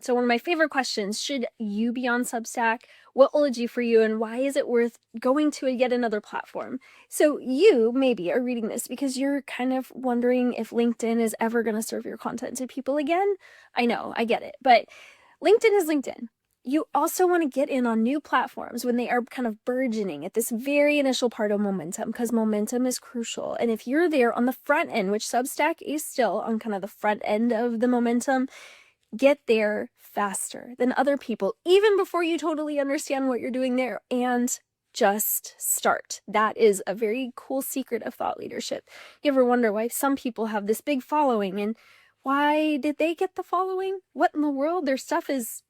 So one of my favorite questions, should you be on Substack? What will it do for you? And why is it worth going to yet another platform? So you maybe are reading this because you're kind of wondering if LinkedIn is ever going to serve your content to people again. I know, I get it. But LinkedIn is LinkedIn. You also want to get in on new platforms when they are kind of burgeoning at this very initial part of momentum, because momentum is crucial. And if you're there on the front end, which Substack is still on kind of the front end of the momentum, get there faster than other people, even before you totally understand what you're doing there, and just start. That is a very cool secret of thought leadership. You ever wonder why some people have this big following and why did they get the following? What in the world? Their stuff is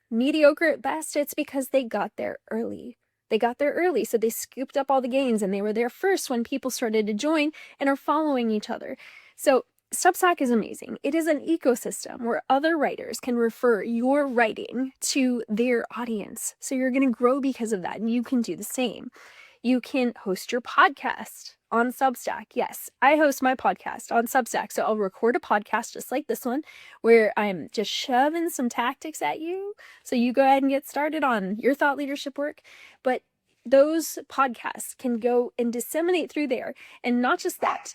mediocre at best. It's because they got there early. They got there early, so they scooped up all the gains and they were there first when people started to join and are following each other. So Substack is amazing. It is an ecosystem where other writers can refer your writing to their audience. So you're going to grow because of that, and you can do the same. You can host your podcast on Substack. Yes, I host my podcast on Substack. So I'll record a podcast just like this one, where I'm just shoving some tactics at you. So you go ahead and get started on your thought leadership work. But those podcasts can go and disseminate through there. And not just that,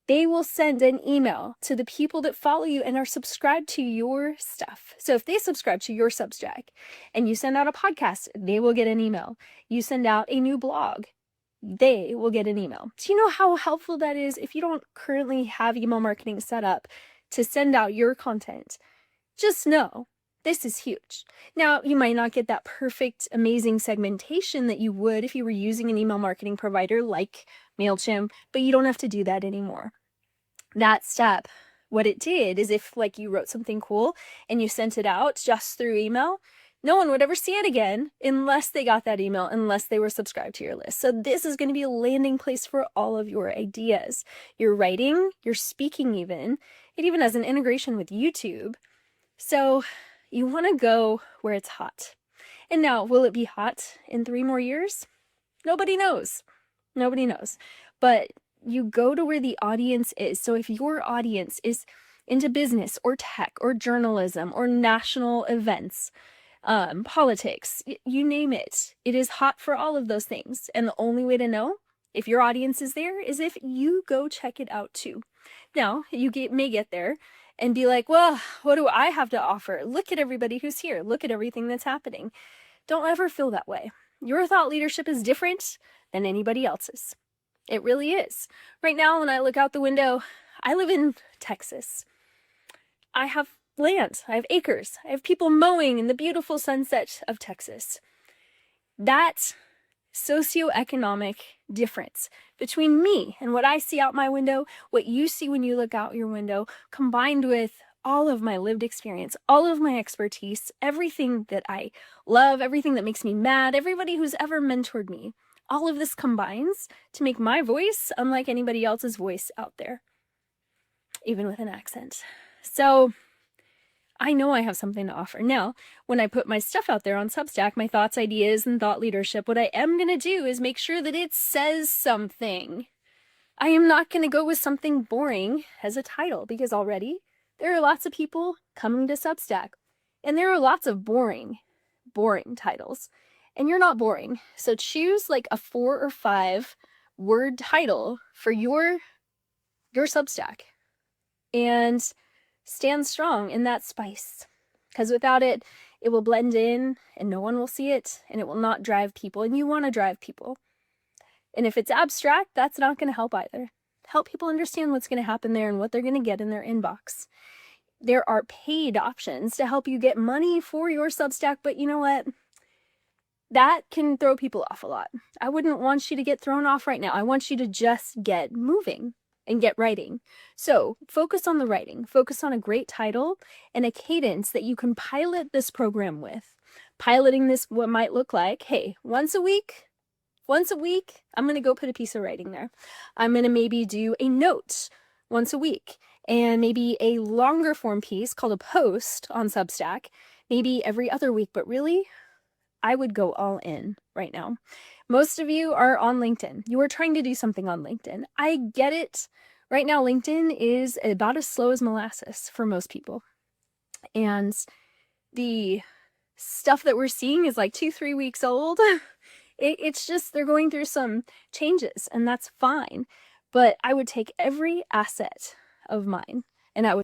they will send an email to the people that follow you and are subscribed to your stuff. So if they subscribe to your Substack and you send out a podcast, they will get an email. You send out a new blog, they will get an email. Do you know how helpful that is? If you don't currently have email marketing set up to send out your content, just know this is huge. Now, you might not get that perfect, amazing segmentation that you would if you were using an email marketing provider like MailChimp, but you don't have to do that anymore. That step, what it did is if like you wrote something cool and you sent it out just through email, no one would ever see it again unless they got that email, unless they were subscribed to your list. So this is going to be a landing place for all of your ideas, your writing, your speaking even. It even has an integration with YouTube. So you want to go where it's hot. And now, will it be hot in 3 more years? Nobody knows. Nobody knows. But you go to where the audience is. So if your audience is into business or tech or journalism or national events, politics, you name it, it is hot for all of those things. And the only way to know if your audience is there is if you go check it out too. Now, you may get there and be like, well, what do I have to offer? Look at everybody who's here. Look at everything that's happening. Don't ever feel that way. Your thought leadership is different than anybody else's. It really is. Right now, when I look out the window, I live in Texas. I have land, I have acres, I have people mowing in the beautiful sunset of Texas. That socioeconomic difference between me and what I see out my window, what you see when you look out your window, combined with all of my lived experience, all of my expertise, everything that I love, everything that makes me mad, everybody who's ever mentored me, all of this combines to make my voice unlike anybody else's voice out there, even with an accent. So I know I have something to offer. Now, when I put my stuff out there on Substack, my thoughts, ideas, and thought leadership, what I am going to do is make sure that it says something. I am not going to go with something boring as a title, because already there are lots of people coming to Substack, and there are lots of boring titles, and you're not boring. So choose like a 4 or 5 word title for your Substack and stand strong in that spice, because without it, it will blend in and no one will see it, and it will not drive people, and you want to drive people. And if it's abstract, that's not going to help either. Help people understand what's going to happen there and what they're going to get in their inbox. There are paid options to help you get money for your Substack, but you know what? That can throw people off a lot. I wouldn't want you to get thrown off right now. I want you to just get moving and get writing. So focus on the writing, focus on a great title and a cadence that you can pilot this program with. Piloting this, what might look like, hey, once a week, I'm going to go put a piece of writing there. I'm going to maybe do a note once a week, and maybe a longer form piece called a post on Substack, maybe every other week. But really, I would go all in right now. Most of you are on LinkedIn. You are trying to do something on LinkedIn. I get it. Right now, LinkedIn is about as slow as molasses for most people. And the stuff that we're seeing is like 2-3 weeks old. It's just they're going through some changes, and that's fine. But I would take every asset of mine and I would